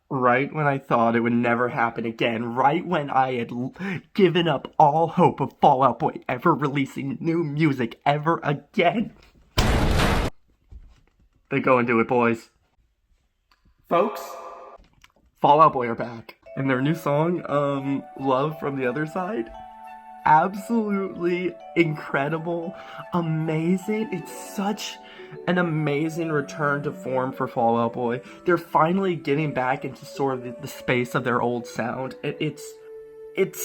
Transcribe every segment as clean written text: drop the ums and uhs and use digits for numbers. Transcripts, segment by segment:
Right when I thought it would never happen again, right when I had given up all hope of Fall Out Boy ever releasing new music ever again, they go and do it, boys. Folks, Fall Out Boy are back. And their new song, Love from the Other Side, absolutely incredible, amazing. It's such an amazing return to form for Fall Out Boy. They're finally getting back into sort of the space of their old sound. It's it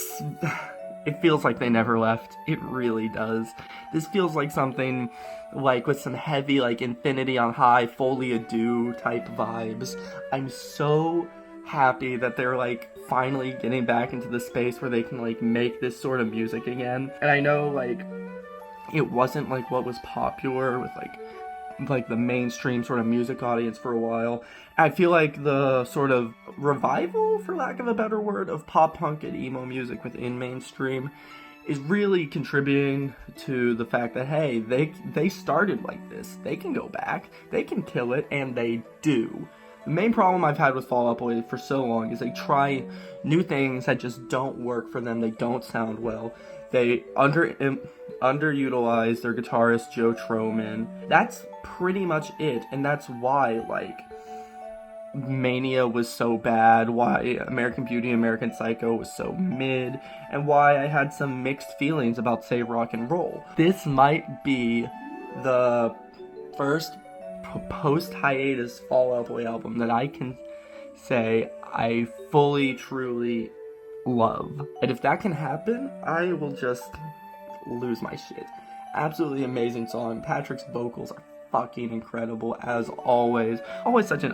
feels like they never left. It really does. This feels like something like with some heavy like Infinity on High, Folie à Deux type vibes. I'm so happy that they're like finally getting back into the space where they can like make this sort of music again. And I know like it wasn't like what was popular with like the mainstream sort of music audience for a while. I feel like the sort of revival, for lack of a better word, of pop punk and emo music within mainstream is really contributing to the fact that, hey, they started like this. They can go back, they can kill it, and they do. The main problem I've had with Fall Out Boy for so long is they try new things that just don't work for them. They don't sound well. They underutilize their guitarist Joe Troman. That's pretty much it, and that's why like Mania was so bad, why American Beauty and American Psycho was so mid, and why I had some mixed feelings about Save Rock and Roll. This might be the first post-hiatus Fall Out Boy album that I can say I fully, truly love. And if that can happen, I will just lose my shit. Absolutely amazing song. Patrick's vocals are fucking incredible, as always. Always such an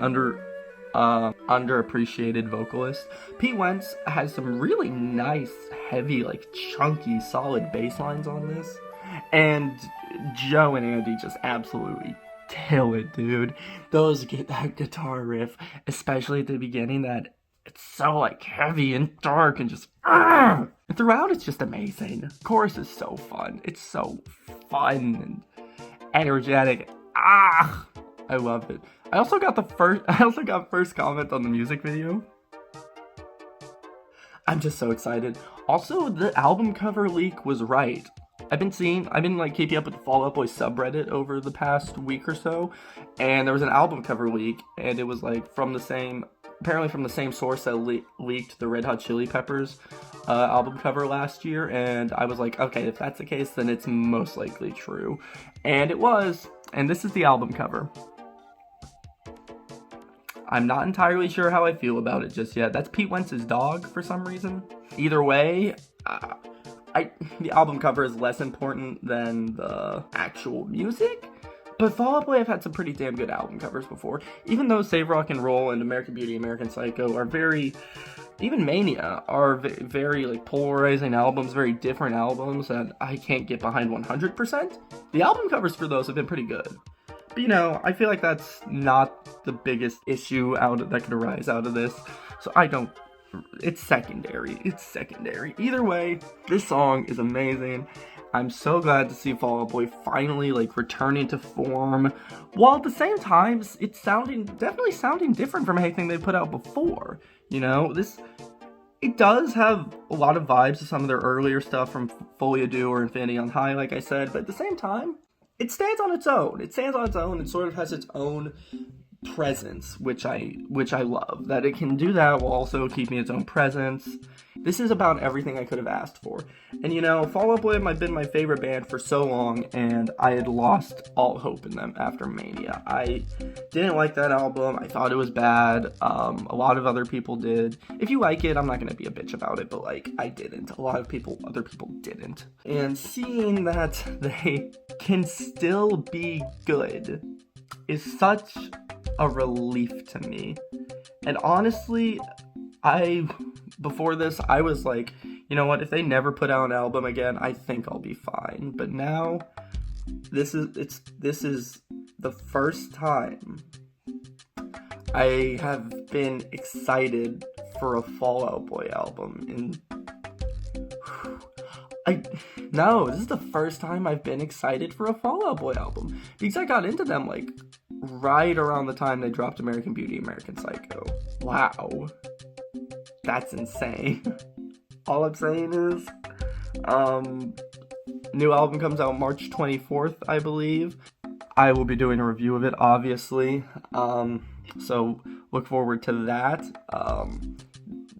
underappreciated vocalist. Pete Wentz has some really nice, heavy, like chunky, solid bass lines on this. And Joe and Andy just absolutely kill it, dude. That guitar riff, especially at the beginning, that it's so like heavy and dark and just and throughout it's just amazing. Chorus is so fun. It's so fun and energetic. I love it. I also got first comment on the music video. I'm just so excited. Also, the album cover leak was right. I've been like keeping up with the Fall Out Boy subreddit over the past week or so, and there was an album cover leak, and it was like apparently from the same source that leaked the Red Hot Chili Peppers album cover last year, and I was like, okay, if that's the case, then it's most likely true. And it was, and this is the album cover. I'm not entirely sure how I feel about it just yet. That's Pete Wentz's dog for some reason. Either way, the album cover is less important than the actual music. But Fall Out Boy have had some pretty damn good album covers before. Even though Save Rock and Roll and American Beauty, American Psycho are even Mania are very like polarizing albums, very different albums that I can't get behind 100%. The album covers for those have been pretty good. But I feel like that's not the biggest issue that could arise out of this. So it's secondary. Either way, this song is amazing. I'm so glad to see Fall Out Boy finally like returning to form, while at the same time it's definitely sounding different from anything they put out before. It does have a lot of vibes of some of their earlier stuff from Folie à Deux or Infinity on High, like I said, but at the same time, it stands on its own. It sort of has its own presence, which I love. That it can do that while also keeping its own presence. This is about everything I could have asked for. And Fall Out Boy have been my favorite band for so long, and I had lost all hope in them after Mania. I didn't like that album. I thought it was bad. A lot of other people did. If you like it, I'm not gonna be a bitch about it, but like I didn't. A lot of other people didn't. And seeing that they can still be good is such a relief to me. And honestly, before this, I was like, you know what, if they never put out an album again, I think I'll be fine. But now, this is the first time I have been excited for a Fall Out Boy album. This is the first time I've been excited for a Fall Out Boy album. Because I got into them like right around the time they dropped American Beauty, American Psycho. Wow. That's insane. All I'm saying is, new album comes out March 24th, I believe. I will be doing a review of it, obviously. So look forward to that.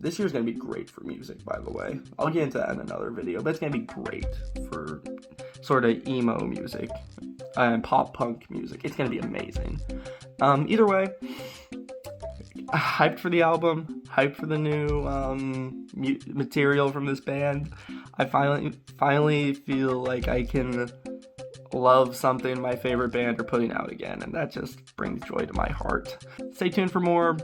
This year's gonna be great for music, by the way. I'll get into that in another video, but it's gonna be great for sort of emo music and pop punk music. It's gonna be amazing. Either way, hyped for the album, hyped for the new material from this band. I finally feel like I can love something my favorite band are putting out again, and that just brings joy to my heart. Stay tuned for more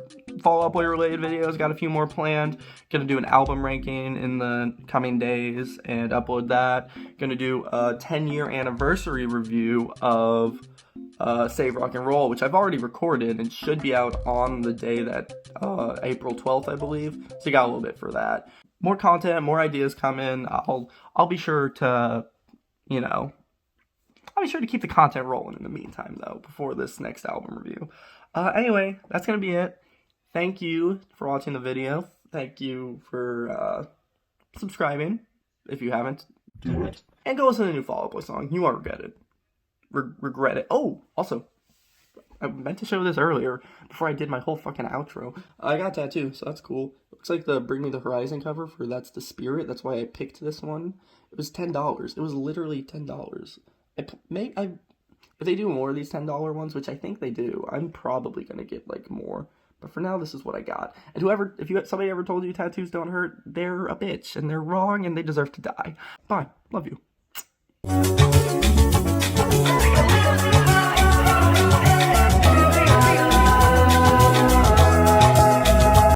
Fall Out Boy related videos. Got a few more planned. Gonna do an album ranking in the coming days and upload that. Gonna do a 10-year anniversary review of Save Rock and Roll, which I've already recorded and should be out on the day that April 12th, I believe. So you got a little bit for that. More content, more ideas coming. I'll be sure to, I'll be sure to keep the content rolling in the meantime, though, before this next album review. Anyway, that's going to be it. Thank you for watching the video. Thank you for subscribing, if you haven't. Do it. And go listen to the new Fall Out Boy song. You won't regret it. Regret it. Oh, also, I meant to show this earlier, before I did my whole fucking outro. I got a tattoo, so that's cool. Looks like the Bring Me the Horizon cover for That's the Spirit. That's why I picked this one. It was $10. It was literally $10. If they do more of these $10 ones, which I think they do, I'm probably gonna get like more. But for now, this is what I got. And if somebody ever told you tattoos don't hurt, they're a bitch and they're wrong and they deserve to die. Bye. Love you.